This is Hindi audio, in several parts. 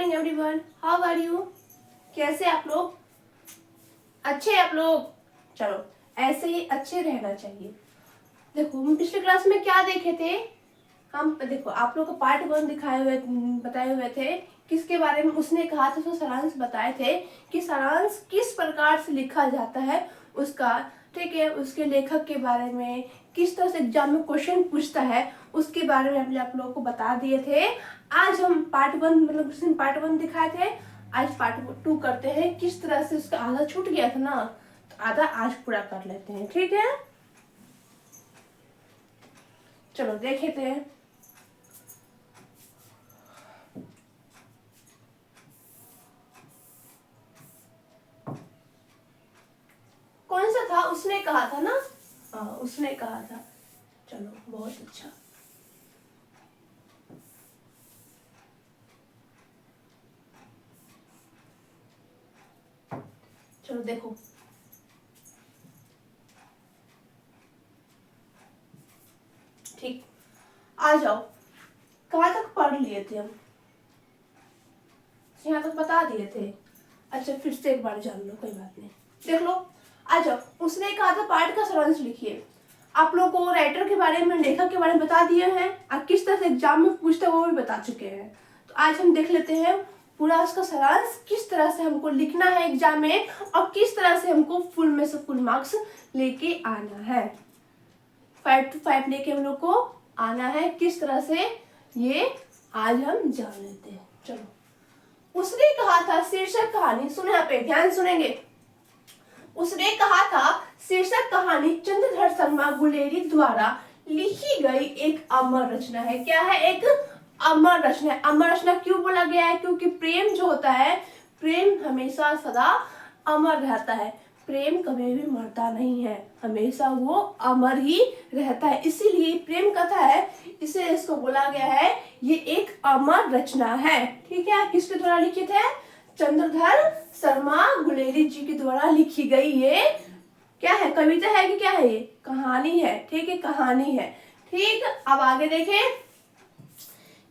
Morning everyone, how are you? कैसे आप लोग? अच्छे आप लोग? चलो ऐसे ही अच्छे रहना चाहिए। देखो हम पिछले क्लास में क्या देखे थे। हम देखो आप लोग को पार्ट 1 बताए हुए थे किसके बारे में। उसने कहा था, उसको सारांश बताए थे कि सारांश किस प्रकार से लिखा जाता है उसका, ठीक है। उसके लेखक के बारे में, किस तरह से एग्जाम में क्वेश्चन पूछता है उसके बारे में हमने आप लोगों को बता दिए थे। आज हम पार्ट 1 मतलब उस दिन पार्ट 1 दिखाए थे, आज पार्ट 2 करते हैं। किस तरह से उसका आधा छूट गया था ना, तो आधा आज पूरा कर लेते हैं, ठीक है। चलो देखे थे। कौन सा था? उसने कहा था ना, हाँ उसने कहा था। चलो बहुत अच्छा। चलो देखो, ठीक, आ जाओ। कहाँ तक पढ़ लिए थे हम? यहाँ तक बता दिए थे। अच्छा फिर से एक बार जान लो, कोई बात नहीं। देख लो, आ जाओ। उसने कहा था पाठ का सारांश लिखिए। आप लोग को राइटर के बारे में, लेखक के बारे में बता दिए हैं और किस तरह से एग्जाम में पूछते हैं वो भी बता चुके हैं। तो आज हम देख लेते हैं पूरा उसका सारांश, किस तरह से हमको लिखना है एग्जाम में और किस तरह से हमको फुल में से फुल मार्क्स लेके आना है। 5 to 5 लेके हम लोग को आना है। किस तरह से ये आज हम जान लेते हैं। चलो, उसने कहा था शीर्षक कहानी, सुने यहाँ पे ध्यान सुनेंगे। उसने कहा था शीर्षक कहानी चंद्रधर शर्मा गुलेरी द्वारा लिखी गई एक अमर रचना है। क्या है? एक अमर रचना है। अमर रचना क्यों बोला गया है? क्योंकि प्रेम जो होता है, प्रेम हमेशा सदा अमर रहता है। प्रेम कभी भी मरता नहीं है, हमेशा वो अमर ही रहता है। इसीलिए प्रेम कथा है, इसे इसको बोला गया है ये एक अमर रचना है, ठीक है। किसके द्वारा लिखित है? चंद्रधर शर्मा गुलेरी जी के द्वारा लिखी गई ये क्या है? कविता है कि क्या है? ये कहानी है, ठीक है, कहानी है। ठीक, अब आगे देखें।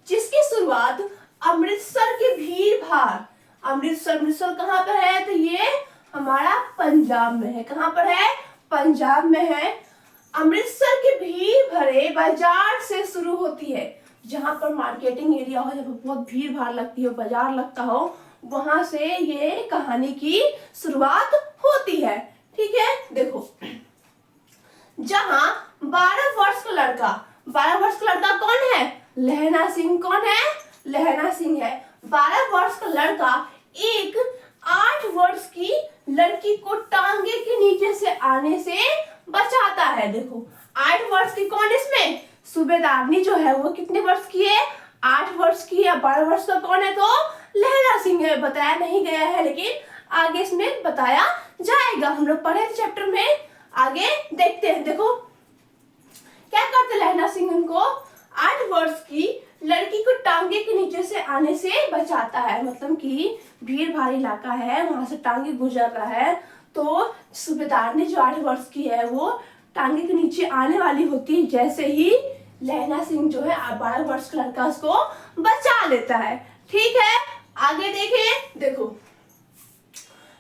जिसकी शुरुआत अमृतसर की भीड़ भाड़, अमृतसर कहाँ पर है? तो ये हमारा पंजाब में है। कहाँ पर है? पंजाब में है। अमृतसर के भीड़ भरे बाजार से शुरू होती है। जहां पर मार्केटिंग एरिया हो, जब बहुत भीड़ भाड़ लगती हो, बाजार लगता हो, वहां से ये कहानी की शुरुआत होती है, ठीक है। देखो, जहां 12 वर्ष का लड़का, 12 वर्ष का लड़का कौन है? लहना सिंह। कौन है? लहना सिंह है। 12 वर्ष का लड़का एक 8 वर्ष की लड़की को टांगे के नीचे से आने से बचाता है। देखो, 8 वर्ष की कौन इसमें? सूबेदारनी जो है वो कितने वर्ष की है? 8 वर्ष की है। 12 वर्ष का कौन है? तो लहना सिंह है। बताया नहीं गया है, लेकिन आगे इसमें बताया जाएगा। हम लोग पढ़े थे चैप्टर में, आगे देखते हैं। देखो क्या करते लहना सिंह, उनको 8 वर्ष की लड़की को टांगे के नीचे से आने से बचाता है। मतलब कि भीड़ भाड़ इलाका है, वहां से टांगे गुजर रहा है, तो सूबेदारनी जो 8 वर्ष की है वो टांगे के नीचे आने वाली होती है। जैसे ही लहना सिंह जो है 12 वर्ष का लड़का, उसको बचा लेता है, ठीक है। आगे देखें। देखो,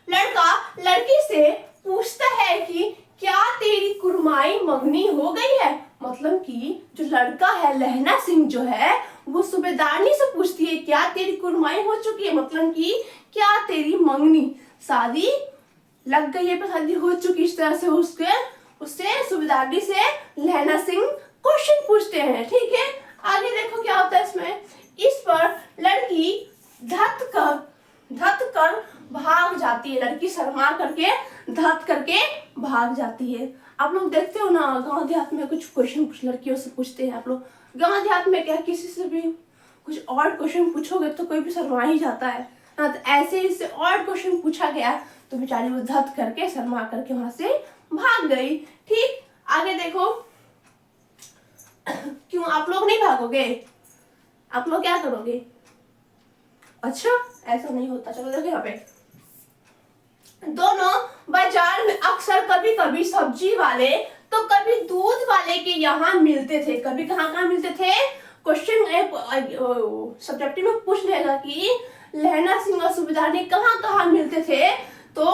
लड़का लड़की से पूछता है कि क्या तेरी कुरमाई मंगनी हो गई है। मतलब कि जो लड़का है लहना सिंह जो है वो सूबेदारनी से पूछती है क्या तेरी कुरमाई हो चुकी है। मतलब कि क्या तेरी मंगनी, शादी लग गई है, शादी हो चुकी। इस तरह से उससे सूबेदारनी से लहना सिंह क्वेश्चन पूछते हैं, ठीक है। आगे देखो क्या होता है इसमें। इस पर लड़की धत कर भाग जाती है। लड़की शर्मा करके धत करके भाग जाती है। आप लोग देखते हो ना, गांव देहात में कुछ क्वेश्चन कुछ लड़कियों से पूछते हैं। आप लोग गांव देहात में क्या किसी से भी कुछ और क्वेश्चन पूछोगे तो कोई भी शर्मा ही जाता है ना। तो ऐसे ही से और क्वेश्चन पूछा गया तो बेचारी वो धत करके शर्मा करके वहां से भाग गई, ठीक। आगे देखो। क्यों आप लोग नहीं भागोगे? आप लोग क्या करोगे? अच्छा ऐसा नहीं होता। चलो देखो यहाँ पे, दोनों बाजार में अक्सर कभी कभी सब्जी वाले तो कभी दूध वाले के यहाँ मिलते थे। कभी कहाँ मिलते थे? क्वेश्चन सब्जेक्टिव में पूछ लेगा कि लहना सिंह और सूबेदार ने कहाँ कहाँ मिलते थे, तो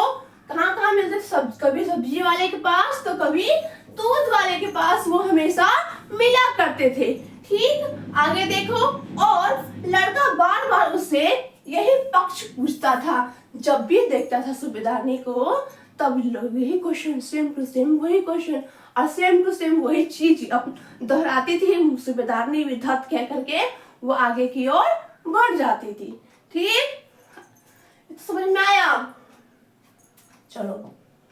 कहाँ कहाँ मिलते थे, कभी सब्जी वाले के पास तो कभी दूध वाले के पास वो हमेशा मिला करते थे। ठीक, आगे देखो, और लड़का बार बार उससे यही पक्ष पूछता था, जब भी देखता था सूबेदारनी को तब यही क्वेश्चन, सेम टू सेम वही क्वेश्चन और सेम टू सेम वही चीज दोहराती थी। सूबेदारनी भी धत कह करके वो आगे की ओर बढ़ जाती थी। ठीक, समझ में आया? चलो,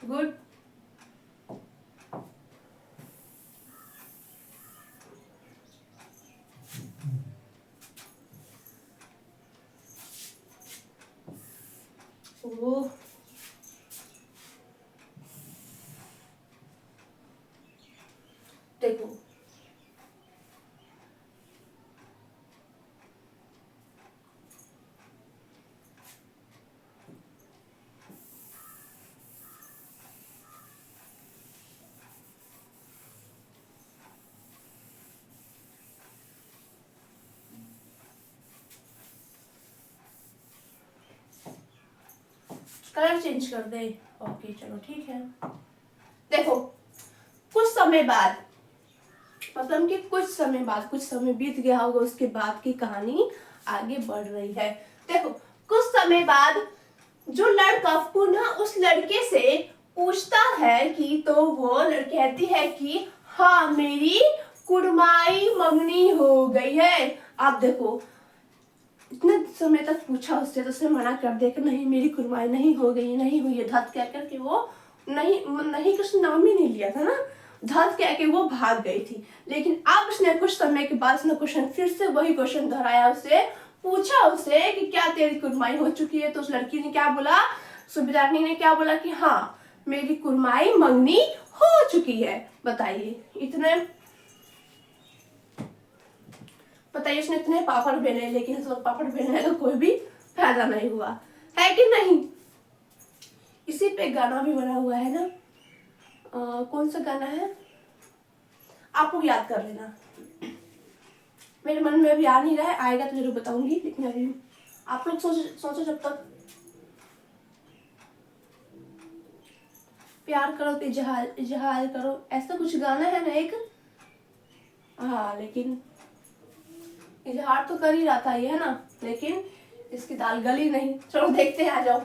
गुड। ओह, देखो कलर चेंज कर दे। ओके, चलो ठीक है। देखो, कुछ समय बाद, मतलब कि कुछ समय बाद, कुछ समय बीत गया होगा, उसके बाद की कहानी आगे बढ़ रही है। देखो, कुछ समय बाद जो लड़का पुनः उस लड़के से पूछता है कि, तो वो लड़की कहती है कि हाँ मेरी कुड़माई मंगनी हो गई है। आप देखो, इतने समय तक पूछा उससे तो उसने मना कर दिया कि नहीं मेरी कुड़माई नहीं हो गई, नहीं हुई है, धत कह करके वो नहीं कुछ नाम ही नहीं लिया था ना, धत कह के वो भाग गई थी। लेकिन अब उसने कुछ समय के बाद उसने क्वेश्चन, फिर से वही क्वेश्चन दोहराया, उससे पूछा उससे कि क्या तेरी कुड़माई हो चुकी है? तो उस लड़की ने क्या बोला, सूबेदारनी ने क्या बोला कि हाँ मेरी कुड़माई मंगनी हो चुकी है। बताइए, इतने बताइए उसने इतने पापड़ बेले, लेकिन सब पापड़ बेलने का कोई भी फायदा नहीं हुआ, है कि नहीं? इसी पे गाना भी बना हुआ है ना, कौन सा गाना है आप लोग याद कर लेना, मेरे मन में अभी आ नहीं रहा है, आएगा तो जरूर बताऊंगी, लेकिन अभी आप लोग सोचो जब तक। प्यार करो तो इजहार करो, ऐसा कुछ गाना है ना एक, हाँ, लेकिन इजहार तो कर ही रहा था ये, है ना, लेकिन इसकी दाल गली नहीं। चलो देखते हैं, आ जाओ।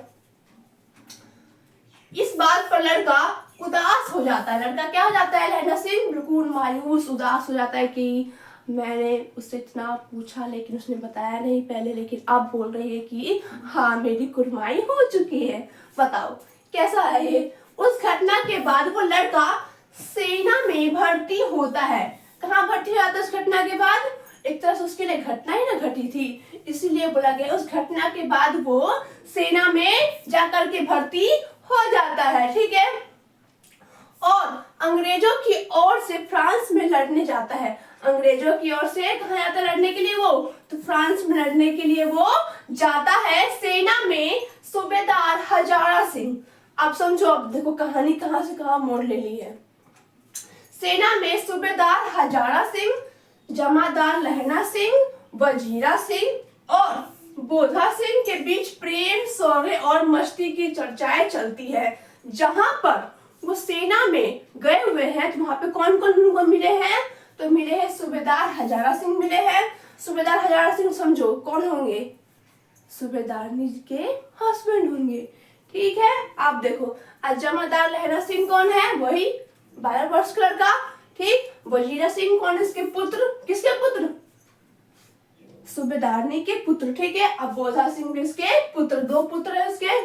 इस बात पर लड़का उदास हो जाता है। लड़का क्या हो जाता है? लहना सिंह बिल्कुल मायूस, उदास हो जाता है कि मैंने उससे इतना पूछा लेकिन उसने बताया नहीं पहले, लेकिन अब बोल रही है कि हाँ मेरी कुड़माई हो चुकी है। बताओ कैसा है ये? उस घटना के बाद वो लड़का सेना में भर्ती होता है। कहाँ भर्ती हो जाता है उस घटना के बाद? एक तरह से उसके लिए घटना ही ना घटी थी, इसीलिए बोला गया उस घटना के बाद वो सेना में जाकर के भर्ती हो जाता है। ठीक है, और अंग्रेजों की ओर से फ्रांस में लड़ने जाता है। अंग्रेजों की ओर से कहाँ जाता है लड़ने के लिए? वो तो फ्रांस में लड़ने के लिए वो जाता है। सेना में सूबेदार हजारा सिंह, आप समझो, अब देखो कहानी कहाँ से कहाँ मोड़ ले ली है। सेना में सूबेदार हजारा सिंह, जमादार लहना सिंह, वजीरा सिंह और बोधा सिंह के बीच प्रेम, शौर्य और मस्ती की चर्चाएं चलती है। जहां पर वो सेना में गए हुए हैं तो वहां पे कौन कौन उनको मिले हैं? तो मिले हैं सूबेदार हजारा सिंह मिले हैं। सूबेदार हजारा सिंह समझो कौन होंगे? सूबेदारनी के हस्बैंड होंगे। ठीक है, आप देखो, जमादार लहना सिंह कौन है? वही 12 वर्ष का लड़का। ठीक, वजीरा सिंह कौन है? इसके पुत्र। किसके पुत्र? सूबेदारनी के पुत्र। ठीक है, अब बोधा सिंह भी इसके पुत्र, 2 पुत्र है उसके।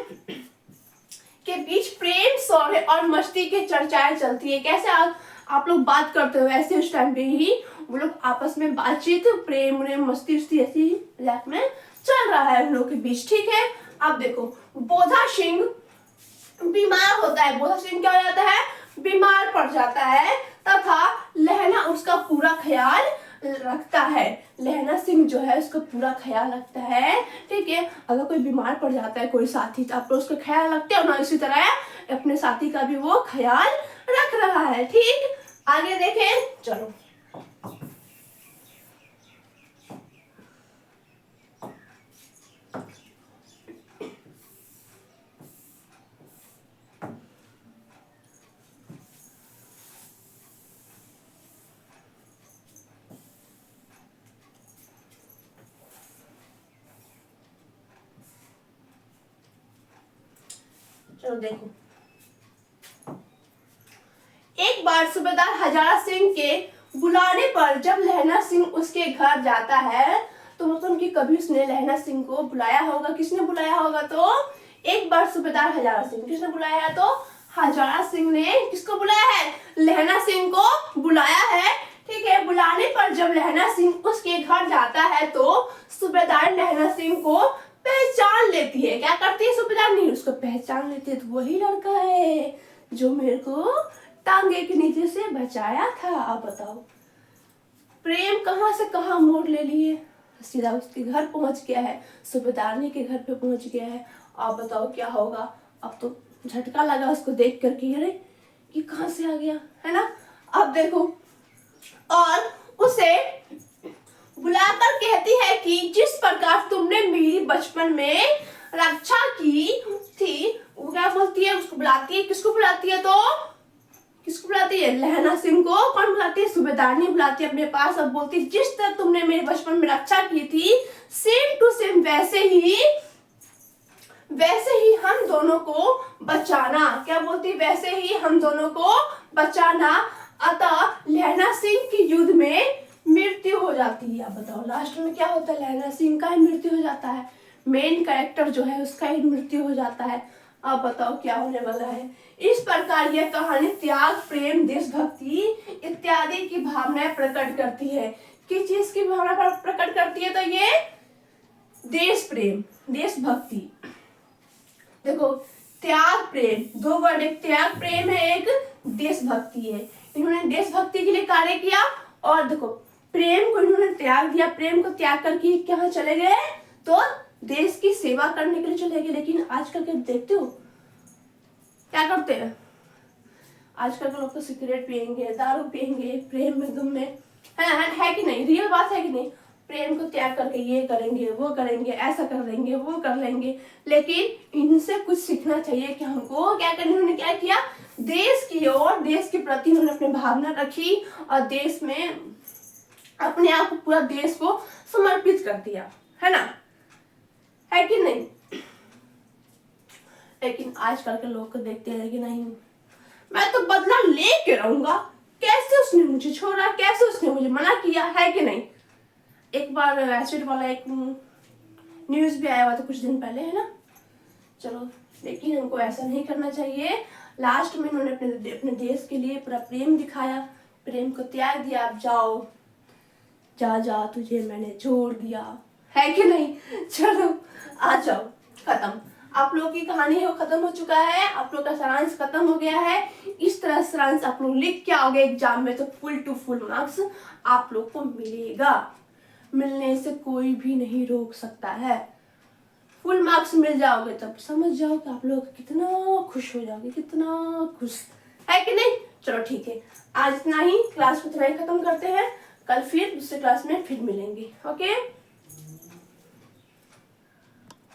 के बीच प्रेम, शौर्य और मस्ती की चर्चाएं चलती है। कैसे आप लोग बात करते हो ऐसे उस टाइम पे ही वो लोग आपस में बातचीत, प्रेम, मस्ती ऐसी लाइफ में चल रहा है उन लोग के बीच। ठीक है, अब देखो, बोधा सिंह बीमार होता है। बोधा सिंह क्या हो जाता है? बीमार पड़ जाता है, तथा लहना उसका पूरा ख्याल रखता है। लहना सिंह जो है उसका पूरा ख्याल रखता है। ठीक है, अगर कोई बीमार पड़ जाता है कोई साथी, तो आप लोग उसका ख्याल रखते हो ना, इसी तरह अपने साथी का भी वो ख्याल रख रहा है। ठीक, आगे देखें, चलो। चलो देखो, एक बार सूबेदार हजारा सिंह के बुलाने पर जब लहना सिंह उसके घर जाता है, तो मतलब कि कभी उसने लहना सिंह को बुलाया होगा। किसने बुलाया होगा? तो एक बार सूबेदार हजारा सिंह, किसने बुलाया है? तो हजारा सिंह ने किसको बुलाया है? लहना सिंह को बुलाया है। ठीक है, बुलाने पर जब लहना सिंह उसके घर जाता है तो सूबेदार लहना सिंह को पहचान लेती है। क्या करती है? सूबेदार नहीं, उसको पहचान लेती है। तो वही लड़का है जो मेरे को टांगे के नीचे से बचाया था। आप बताओ, प्रेम कहां से कहां मोड़ ले लिए, सीधा उसके घर पहुंच गया है, सूबेदारनी के घर पे पहुंच गया है। आप बताओ क्या होगा? अब तो झटका लगा उसको देख करके, अरे ये कहां से आ गया, है ना। अब देखो, और उसे बुलाकर कहती है कि जिस प्रकार तुमने मेरी बचपन में रक्षा की थी, वो क्या बोलती है? उसको बुलाती है। किसको बुलाती है? तो किसको बुलाती है? लहना सिंह को। कौन बुलाती है? सूबेदारनी बुलाती है अपने पास। अब बोलती है जिस तरह तुमने मेरे बचपन में रक्षा की थी, सेम टू सेम वैसे ही हम दोनों को बचाना। क्या बोलती है? वैसे ही हम दोनों को बचाना। अतः लहना सिंह की युद्ध में मृत्यु हो जाती है। अब बताओ लास्ट में क्या होता है? लहना सिंह का ही मृत्यु हो जाता है। मेन कैरेक्टर जो है उसका ही मृत्यु हो जाता है। अब बताओ क्या होने वाला है। इस प्रकार यह कहानी त्याग, प्रेम, देशभक्ति इत्यादि की भावनाएं प्रकट करती है। किस चीज की भावना प्रकट करती है? तो ये देश प्रेम, देशभक्ति। देखो, त्याग प्रेम, दो वर्ड, एक त्याग प्रेम है, एक देशभक्ति है। इन्होंने देशभक्ति के लिए कार्य किया, और देखो प्रेम को इन्होंने त्याग दिया। प्रेम को त्याग करके कहाँ चले गए? तो देश की सेवा करने के लिए चले गए। लेकिन आजकल के देखते हो क्या करते हैं? आजकल के लोग तो सिगरेट पियेंगे, दारू पियेंगे, प्रेम में गुम में, है कि नहीं? रियल बात है कि नहीं? प्रेम को त्याग करके ये करेंगे, वो करेंगे, ऐसा कर लेंगे, वो कर लेंगे। लेकिन इनसे कुछ सीखना चाहिए कि हमको क्या करना। उन्होंने क्या किया? देश की ओर, देश के प्रति उन्होंने अपनी भावना रखी, और देश में अपने आप को, पूरा देश को समर्पित कर दिया, है ना, है कि नहीं? लेकिन आजकल के लोग को देखते हैं कि नहीं, मैं तो बदला लेके रहूंगा। कैसे उसने मुझे छोड़ा, कैसे उसने मुझे मना किया, है कि नहीं? एक बार एसिड वाला एक न्यूज भी आया हुआ था कुछ दिन पहले, है ना। चलो, लेकिन हमको ऐसा नहीं करना चाहिए। लास्ट में उन्होंने अपने देश के लिए पूरा प्रेम दिखाया, प्रेम को त्याग दिया। अब जाओ, जा तुझे मैंने छोड़ दिया, है कि नहीं? चलो आ जाओ, खत्म। आप लोग की कहानी है वो खत्म हो चुका है। आप लोग का सारांश खत्म हो गया है। इस तरह सारांश आप लोग लिख के आओगे एग्जाम में तो फुल टू फुल मार्क्स आप लोग को मिलेगा। मिलने से कोई भी नहीं रोक सकता है। फुल मार्क्स मिल जाओगे तब समझ जाओ कि आप लोग कितना खुश हो जाओगे, कितना खुश, है कि नहीं? चलो ठीक है, आज इतना ही। क्लास को इतना ही खत्म करते हैं। कल फिर दूसरे क्लास में फिर मिलेंगे। ओके।